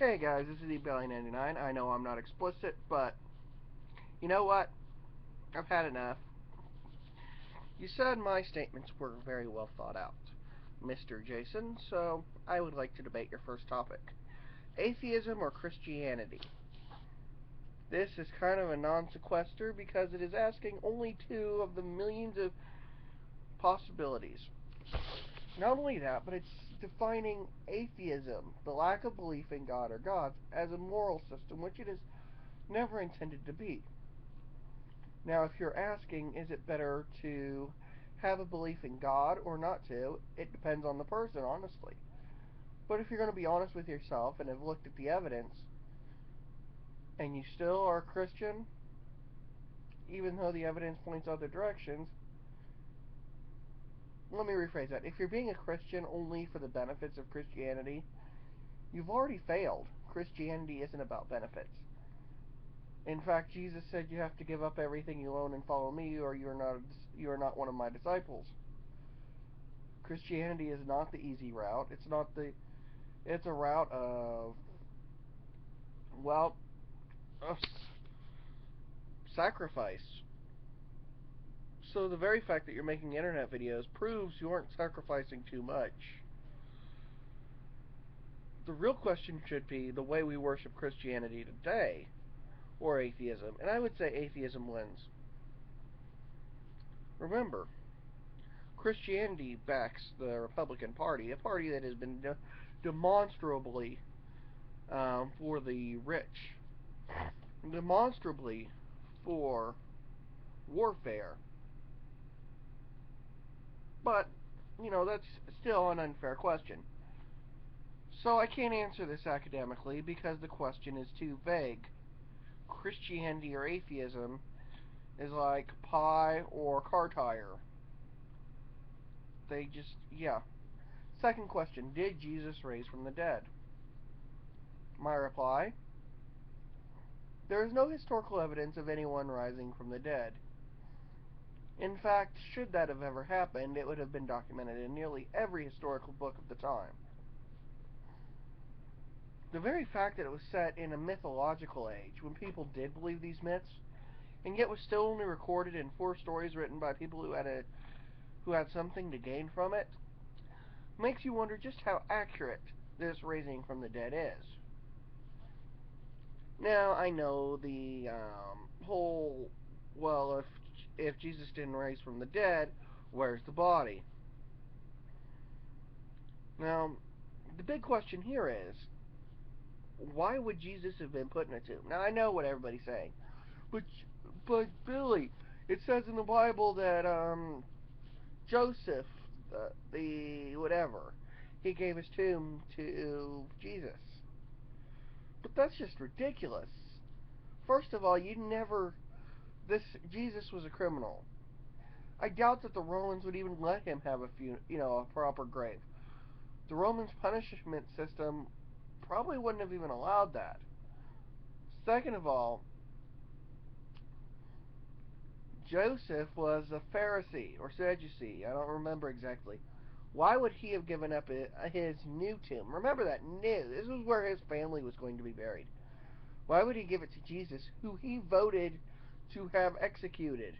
Hey guys, this is eBelly99. I know I'm not explicit, but you know what? I've had enough. You said my statements were very well thought out, Mr. Jason, so I would like to debate your first topic. Atheism or Christianity? This is kind of a non-sequister because it is asking only two of the millions of possibilities. Not only that, but it's defining atheism, the lack of belief in God or gods, as a moral system, which it is never intended to be. Now, if you're asking, is it better to have a belief in God or not to, it depends on the person, honestly. But if you're going to be honest with yourself and have looked at the evidence, and you still are a Christian, even though the evidence points other directions, let me rephrase that. If you're being a Christian only for the benefits of Christianity, you've already failed. Christianity isn't about benefits. In fact, Jesus said you have to give up everything you own and follow me, or you are not one of my disciples. Christianity is not the easy route. It's a route of, well, of sacrifice. So the very fact that you're making internet videos proves you aren't sacrificing too much. The real question should be the way we worship Christianity today, or atheism. And I would say atheism wins. Remember, Christianity backs the Republican Party, a party that has been demonstrably for the rich, demonstrably for warfare. But, that's still an unfair question. So I can't answer this academically because the question is too vague. Christianity or atheism is like pie or car tire. They just, yeah. Second question, did Jesus raise from the dead? My reply, there is no historical evidence of anyone rising from the dead. In fact, should that have ever happened, it would have been documented in nearly every historical book of the time. The very fact that it was set in a mythological age, when people did believe these myths, and yet was still only recorded in 4 stories written by people who had something to gain from it, makes you wonder just how accurate this raising from the dead is. Now, I know the whole, well, if Jesus didn't raise from the dead, where's the body? Now, the big question here is, why would Jesus have been put in a tomb? Now, I know what everybody's saying, but but Billy, it says in the Bible that Joseph, the whatever, he gave his tomb to Jesus. But that's just ridiculous. First of all, this Jesus was a criminal. I doubt that the Romans would even let him have a proper grave. The Romans' punishment system probably wouldn't have even allowed that. Second of all, Joseph was a Pharisee or Sadducee. I don't remember exactly. Why would he have given up his new tomb? Remember that, new. This was where his family was going to be buried. Why would he give it to Jesus, who he voted to have executed?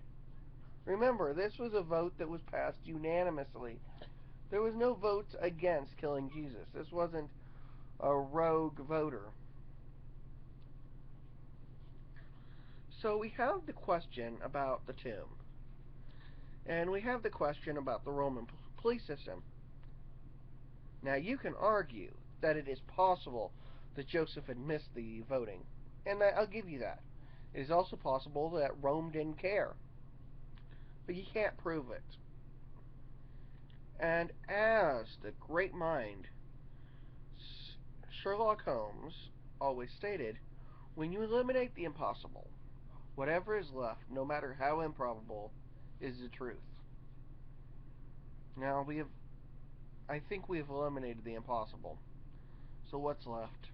Remember, this was a vote that was passed unanimously. There was no votes against killing Jesus. This wasn't a rogue voter. So we have the question about the tomb. And we have the question about the Roman police system. Now, you can argue that it is possible that Joseph had missed the voting. And I'll give you that. It is also possible that Rome didn't care. But you can't prove it. And as the great mind Sherlock Holmes always stated, when you eliminate the impossible, whatever is left, no matter how improbable, is the truth. Now, I think we have eliminated the impossible. So what's left?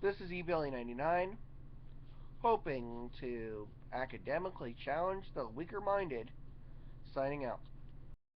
This is eBelly99, hoping to academically challenge the weaker-minded, signing out.